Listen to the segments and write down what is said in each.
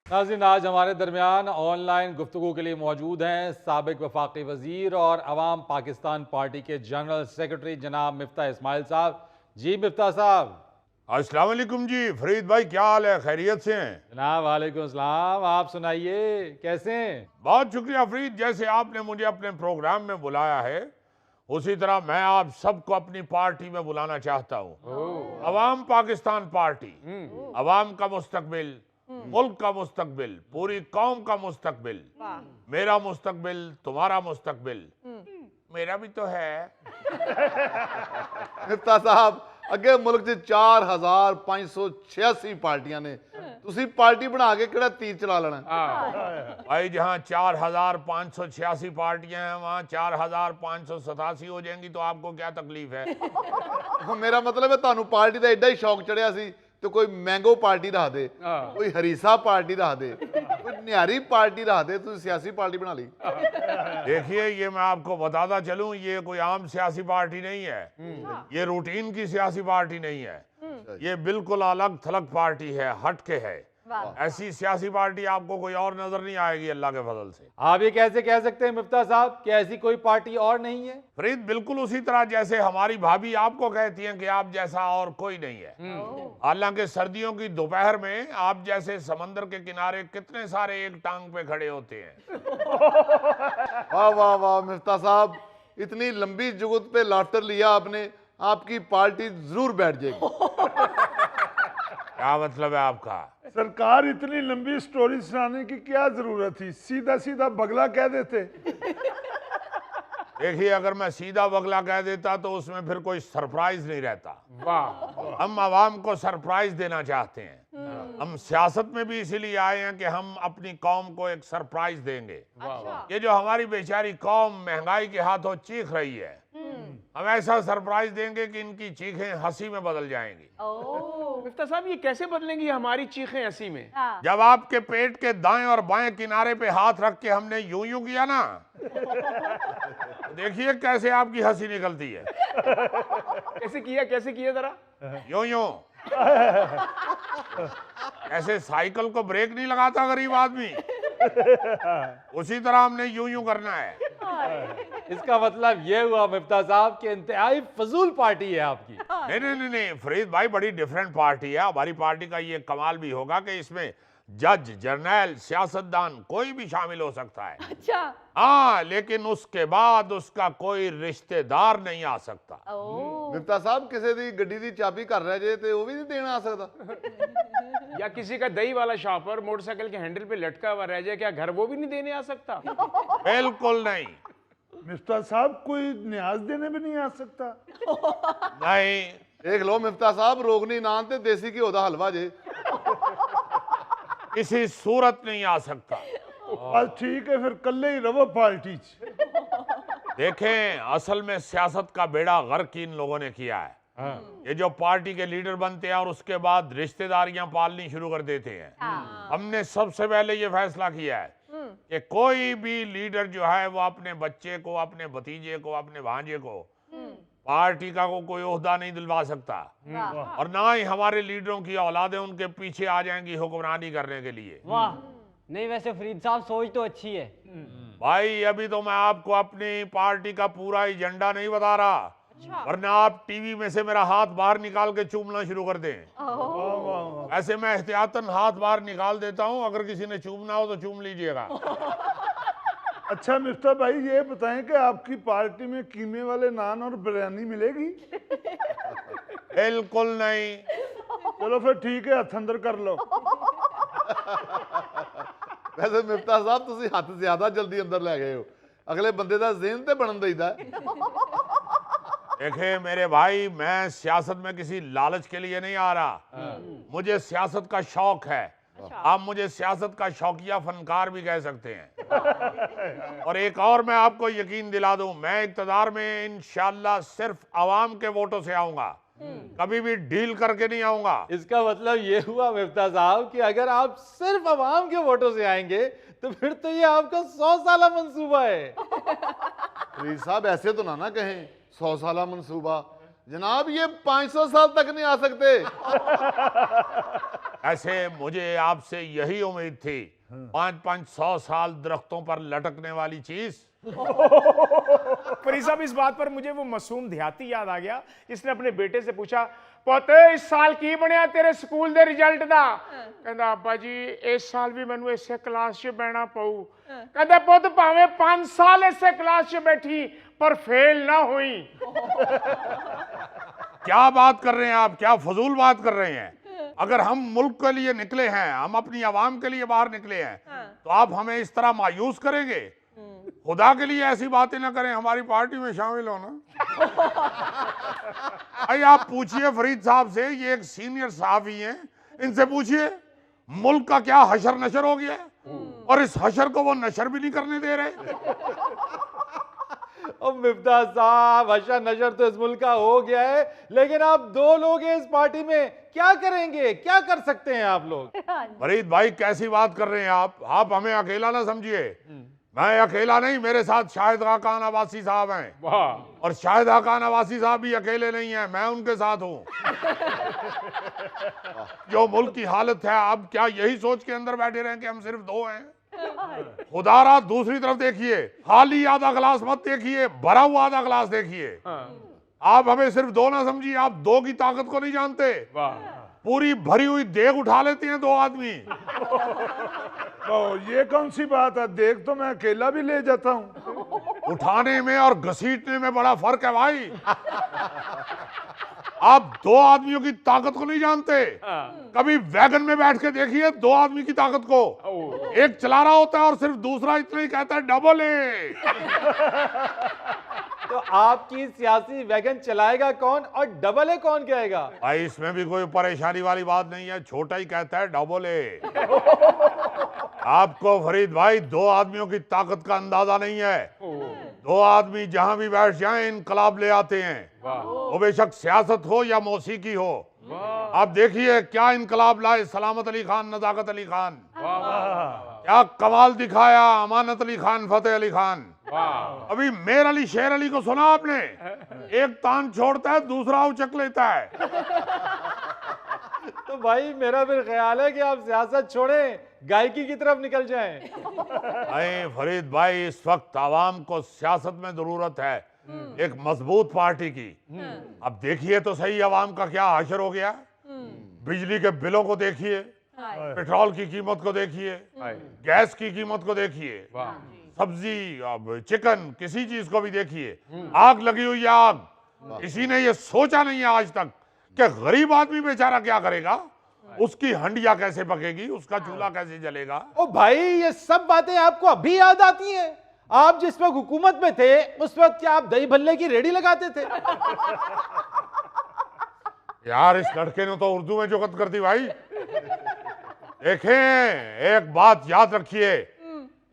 नाज़रीन, आज हमारे दरमियान ऑनलाइन गुफ्तगू के लिए मौजूद हैं साबिक वफाकी वजीर और अवाम पाकिस्तान पार्टी के जनरल सेक्रेटरी जनाब मिफ्ता इस्माइल साहब। जी मिफ्ता साहब। अस्सलाम वालेकुम जी। फरीद भाई क्या हाल है, खैरियत से हैं? जनाब वालेकुम सलाम, आप सुनाइए कैसे हैं? बहुत शुक्रिया फरीद, जैसे आपने मुझे अपने प्रोग्राम में बुलाया है उसी तरह मैं आप सबको अपनी पार्टी में बुलाना चाहता हूँ। अवाम पाकिस्तान पार्टी, अवाम का मुस्तकबिल, मुल्क का मुस्तकबिल, पूरी कौम का मुस्तकबिल, मेरा मुस्तकबिल, तुम्हारा मुस्तकबिल, मेरा भी तो है। मिफ्ता साहब, अगे मुल्क च 4586 पार्टियां ने, तुसी पार्टी बना के केड़ा तीर चला लेना? भाई जहाँ 4586 पार्टियां हैं वहाँ 4587 हो जाएंगी तो आपको क्या तकलीफ है? मेरा मतलब है तानू पार्टी का एडा ही शौक चढ़िया सी तो कोई मैंगो पार्टी रख दे, कोई हरीसा पार्टी रख दे, कोई न्यारी पार्टी रख दे, तुसी सियासी पार्टी बना ली। देखिए, ये मैं आपको बताता चलूं, ये कोई आम सियासी पार्टी नहीं है, ये रूटीन की सियासी पार्टी नहीं है, ये बिल्कुल अलग थलग पार्टी है, हटके है। ऐसी सियासी पार्टी आपको कोई और नजर नहीं आएगी अल्लाह के फजल से। आप ये कैसे कह सकते हैं मिफ्ता साहब कि ऐसी कोई पार्टी और नहीं है? फरीद, बिल्कुल उसी तरह जैसे हमारी भाभी आपको कहती हैं कि आप जैसा और कोई नहीं है। हालांकि सर्दियों की दोपहर में आप जैसे समंदर के किनारे कितने सारे एक टांग पे खड़े होते हैं। वाह वाह वाह मिफ्ता साहब, इतनी लंबी जुगत पे लाफ्टर लिया आपने, आपकी पार्टी जरूर बैठ जाएगी। क्या मतलब है आपका? सरकार, इतनी लंबी स्टोरी सुनाने की क्या जरूरत थी, सीधा सीधा बगला कह देते। देखिए, अगर मैं सीधा बगला कह देता तो उसमें फिर कोई सरप्राइज नहीं रहता। वाह, हम आवाम को सरप्राइज देना चाहते हैं। हम सियासत में भी इसीलिए आए हैं कि हम अपनी कौम को एक सरप्राइज देंगे। ये जो हमारी बेचारी कौम महंगाई के हाथों चीख रही है, हम ऐसा सरप्राइज देंगे कि इनकी चीखें हंसी में बदल जाएंगी। मिफ्ता साहब, ये कैसे बदलेंगी हमारी चीखें हंसी में? जब आपके पेट के दाएं और बाएं किनारे पे हाथ रख के हमने यूं यूं किया ना, देखिए कैसे आपकी हंसी निकलती है। कैसे किया जरा? यूं यूं। ऐसे साइकिल को ब्रेक नहीं लगाता गरीब आदमी, उसी तरह हमने यूं यूं करना है। इसका मतलब ये हुआ मिफ्ता साहब कि इंतहाई फजूल पार्टी है आपकी। नहीं फरीद भाई, बड़ी डिफरेंट पार्टी है हमारी। पार्टी का ये कमाल भी होगा कि इसमें जज, जर्नैल, सियासतदान कोई भी शामिल हो सकता है। अच्छा। हाँ, लेकिन उसके बाद उसका कोई रिश्तेदार नहीं आ सकता। मिफ्ता साहब, किसी दी गड्डी दी चाबी घर रह जाए तो वो भी नहीं देना आ सकता? या किसी का दही वाला शॉपर मोटरसाइकिल के हैंडल पे लटका हुआ रह जाए, क्या घर वो भी नहीं देने आ सकता? बिल्कुल नहीं। मिफ्ता साहब, कोई न्याज देने भी नहीं आ सकता? नहीं। देख लो मिफ्ता साहब, रोगनी नान ते देसी घ्यो दा हलवा जे। किसी सूरत नहीं आ सकता। बस ठीक है, फिर कल्ले ही रहो पार्टी च। देखें, असल में सियासत का बेड़ा गर्क इन लोगों ने किया है। ये जो पार्टी के लीडर बनते हैं और उसके बाद रिश्तेदारियां पालनी शुरू कर देते हैं। हमने सबसे पहले ये फैसला किया है कि कोई भी लीडर जो है वो अपने बच्चे को, अपने भतीजे को, अपने भांजे को पार्टी का कोई ओहदा नहीं दिलवा सकता, और ना ही हमारे लीडरों की औलादें उनके पीछे आ जाएंगी हुक्मरानी करने के लिए। वाह, नहीं वैसे फरीद साहब सोच तो अच्छी है। भाई, अभी तो मैं आपको अपनी पार्टी का पूरा एजेंडा नहीं बता रहा, वरना आप टीवी में से मेरा हाथ बाहर निकाल के चूमना शुरू कर दें। ऐसे मैं एहतियातन हाथ बाहर निकाल देता हूं, अगर किसी ने चूमना हो तो चूम लीजिएगा। अच्छा मिफ्ता भाई, ये बताएं कि आपकी पार्टी में कीमे वाले नान और बिरयानी मिलेगी? बिल्कुल नहीं। चलो फिर ठीक है, हथ अंदर कर लो। वैसे मिफ्ता साहब, तुसी हाथ ज्यादा जल्दी अंदर ले गए हो, अगले बंदे दा ज़हन ते बनन देईदा। देखे मेरे भाई, मैं सियासत में किसी लालच के लिए नहीं आ रहा, मुझे सियासत का शौक है। आप मुझे सियासत का शौकिया फनकार भी कह सकते हैं। और एक और मैं आपको यकीन दिला दूं, मैं इक़्तिदार में इंशाअल्लाह सिर्फ अवाम के वोटों से आऊंगा, कभी भी डील करके नहीं आऊंगा। इसका मतलब ये हुआ मिफ्ता साहब कि अगर आप सिर्फ अवाम के वोटों से आएंगे तो फिर तो ये आपका 100 साला मंसूबा है। फरीद साहब, ऐसे तो ना कहें 100 साला मंसूबा, जनाब ये 500 साल तक नहीं आ सकते। ऐसे मुझे आपसे यही उम्मीद थी। 500 साल दरख्तों पर लटकने वाली चीज। फरीद साहब, इस बात पर मुझे वो मासूम देहाती याद आ गया जिसने अपने बेटे से पूछा, पोते इस साल की बनया तेरे स्कूल दे रिजल्ट दा? कहंदा अब्बा जी इस साल भी मैनू इसे क्लास च बहना पऊ। कहंदा पुत भावे 5 साल इसे क्लास च बैठी पर फेल ना हुई। क्या बात कर रहे हैं आप, क्या फजूल बात कर रहे हैं। अगर हम मुल्क के लिए निकले हैं, हम अपनी आवाम के लिए बाहर निकले हैं, तो आप हमें इस तरह मायूस करेंगे? खुदा के लिए ऐसी बातें ना करें, हमारी पार्टी में शामिल हो ना। भाई आप पूछिए फरीद साहब से, ये एक सीनियर सहाफी हैं, इनसे पूछिए मुल्क का क्या हशर नशर हो गया है, और इस हशर को वो नशर भी नहीं करने दे रहे। अब मिफ्ता साहब, हशर नशर तो इस मुल्क का हो गया है, लेकिन आप 2 लोग हैं इस पार्टी में, क्या करेंगे, क्या कर सकते हैं आप लोग? फरीद भाई कैसी बात कर रहे हैं आप हमें अकेला ना समझिए। मैं अकेला नहीं, मेरे साथ शाहिद आका नवासी साहब हैं, वाह। और शाहिद आका नवासी साहब भी अकेले नहीं हैं, मैं उनके साथ हूं। जो मुल्क की हालत है, अब क्या यही सोच के अंदर बैठे रहें कि हम सिर्फ 2 हैं? खुदारा दूसरी तरफ देखिए, खाली आधा गिलास मत देखिए, भरा हुआ आधा गिलास देखिए। आप हमें सिर्फ 2 ना समझिए, आप 2 की ताकत को नहीं जानते। पूरी भरी हुई देग उठा लेते हैं 2 आदमी। तो ये कौन सी बात है, देख तो मैं अकेला भी ले जाता हूँ। उठाने में और घसीटने में बड़ा फर्क है भाई। आप 2 आदमियों की ताकत को नहीं जानते। कभी वैगन में बैठ के देखिए 2 आदमी की ताकत को। एक चला रहा होता है और सिर्फ दूसरा इतना ही कहता है डबल ए। तो आपकी सियासी वैगन चलाएगा कौन और डबल ए कौन कहेगा? भाई इसमें भी कोई परेशानी वाली बात नहीं है, छोटा ही कहता है डबल ए। आपको फरीद भाई 2 आदमियों की ताकत का अंदाजा नहीं है। 2 आदमी जहां भी बैठ जाएं इनकलाब ले आते हैं, वो बेशक सियासत हो या मौसीकी हो। आप देखिए क्या इनकलाब लाए सलामत अली खान, नजाकत अली खान, क्या कमाल दिखाया अमानत अली खान, फतेह अली खान। अभी मेर अली शेर अली को सुना आपने? एक तान छोड़ता है, दूसरा उचक लेता है। तो भाई मेरा फिर ख्याल है कि आप सियासत छोड़ें, गायकी की तरफ निकल जाएं। अरे फरीद भाई, इस वक्त आवाम को सियासत में जरूरत है एक मजबूत पार्टी की। अब देखिए तो सही आवाम का क्या हशर हो गया। बिजली के बिलों को देखिए, पेट्रोल की कीमत को देखिए, गैस की कीमत को देखिए, सब्जी, अब चिकन, किसी चीज को भी देखिए, आग लगी हुई है आग। किसी ने ये सोचा नहीं है आज तक कि गरीब आदमी बेचारा क्या करेगा, उसकी हंडिया कैसे पकेगी, उसका चूल्हा कैसे जलेगा। ओ भाई, ये सब बातें आपको अभी याद आती हैं? आप जिस वक्त हुकूमत में थे उस वक्त क्या आप दही भल्ले की रेडी लगाते थे? यार इस लड़के ने तो उर्दू में जुगत कर दी भाई। देखें, एक बात याद रखिए,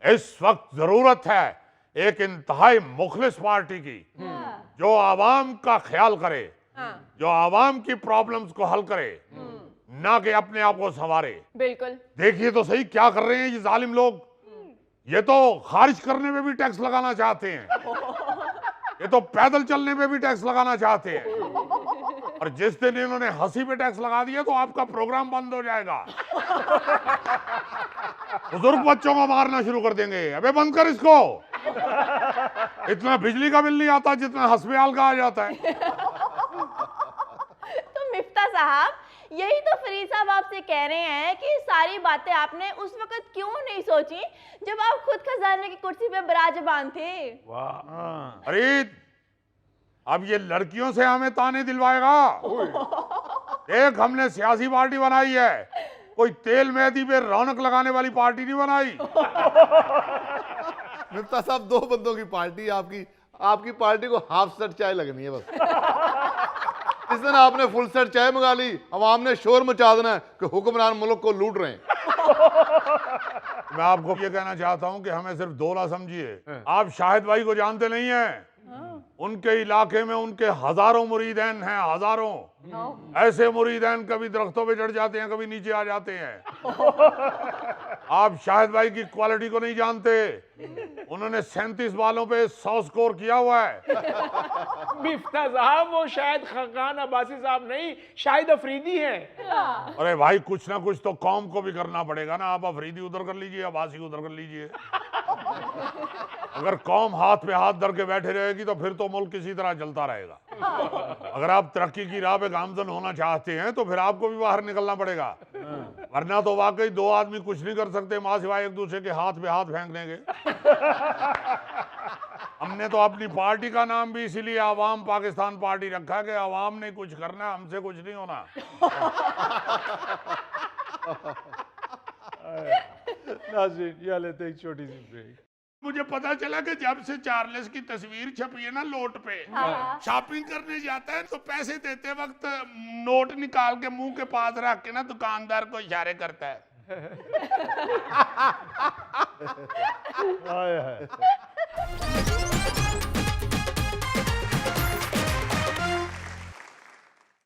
इस वक्त जरूरत है एक इंतहाई मुखलिस पार्टी की, जो आवाम का ख्याल करे, जो आवाम की प्रॉब्लम्स को हल करे, ना कि अपने आप को संवारे। बिल्कुल। देखिए तो सही क्या कर रहे हैं ये जालिम लोग। ये तो खारिज करने में भी टैक्स लगाना चाहते हैं, ये तो पैदल चलने में भी टैक्स लगाना चाहते हैं, और जिस दिन इन्होंने हंसी पे टैक्स लगा दिया तो आपका प्रोग्राम बंद हो जाएगा। बुजुर्ग बच्चों को मारना शुरू कर देंगे। अबे बंद कर इसको। इतना बिजली का बिल नहीं आता जितना हस्पताल का आ जाता है। तो मिफ्ता साहब, यही तो फरीद साहब आपसे कह रहे हैं कि सारी बातें आपने उस वक्त क्यों नहीं सोची जब आप खुद खजाने की कुर्सी पे बिराजमान थे। फरीद, अब ये लड़कियों से हमें ताने दिलवाएगा। देख, हमने सियासी पार्टी बनाई है, कोई तेल मेहंदी पे रौनक लगाने वाली पार्टी नहीं बनाई। मिफ्ता साहब, 2 बंदों की पार्टी आपकी पार्टी को हाफ सेट चाय लगनी है बस। इस दिन आपने फुल सेट चाय मंगा ली, अवाम ने शोर मचा देना है कि हुक्मरान मुल्क को लूट रहे हैं। मैं आपको ये कहना चाहता हूं कि हमें सिर्फ 2 ना समझिए। आप शाहिद भाई को जानते नहीं हैं, उनके इलाके में उनके हजारों मुरीदैन हैं, हजारों। ऐसे मुरीदैन कभी दरख्तों पे चढ़ जाते हैं, कभी नीचे आ जाते हैं। आप शाहिद भाई की क्वालिटी को नहीं जानते। उन्होंने 37 बालों पे 100 स्कोर किया हुआ है। मिफ्ता साहब वो शायद खान अब्बासी साहब नहीं, शायद अफरीदी हैं। अरे भाई कुछ ना कुछ तो कौम को भी करना पड़ेगा ना। आप अफरीदी उधर कर लीजिए, अब्बासी उधर कर लीजिए। अगर कौम हाथ पे हाथ धर के बैठे रहेगी तो फिर तो मुल्क किसी तरह चलता रहेगा। अगर आप तरक्की की राह पे गामजन होना चाहते हैं तो फिर आपको भी बाहर निकलना पड़ेगा, वरना तो वाकई दो आदमी कुछ नहीं कर सकते मां सिवाय एक दूसरे के हाथ पे हाथ फेंकने के। हमने तो अपनी पार्टी का नाम भी इसीलिए आवाम पाकिस्तान पार्टी रखा कि आवाम ने कुछ करना, हमसे कुछ नहीं होना। नाज़रीन, ये लेते हैं एक छोटी सी ब्रेक। मुझे पता चला कि जब से चार्ल्स की तस्वीर छपी है ना नोट पे, शॉपिंग करने जाता है तो पैसे देते वक्त नोट निकाल के मुंह के पास रख के ना दुकानदार को इशारे करता है। हाय हाय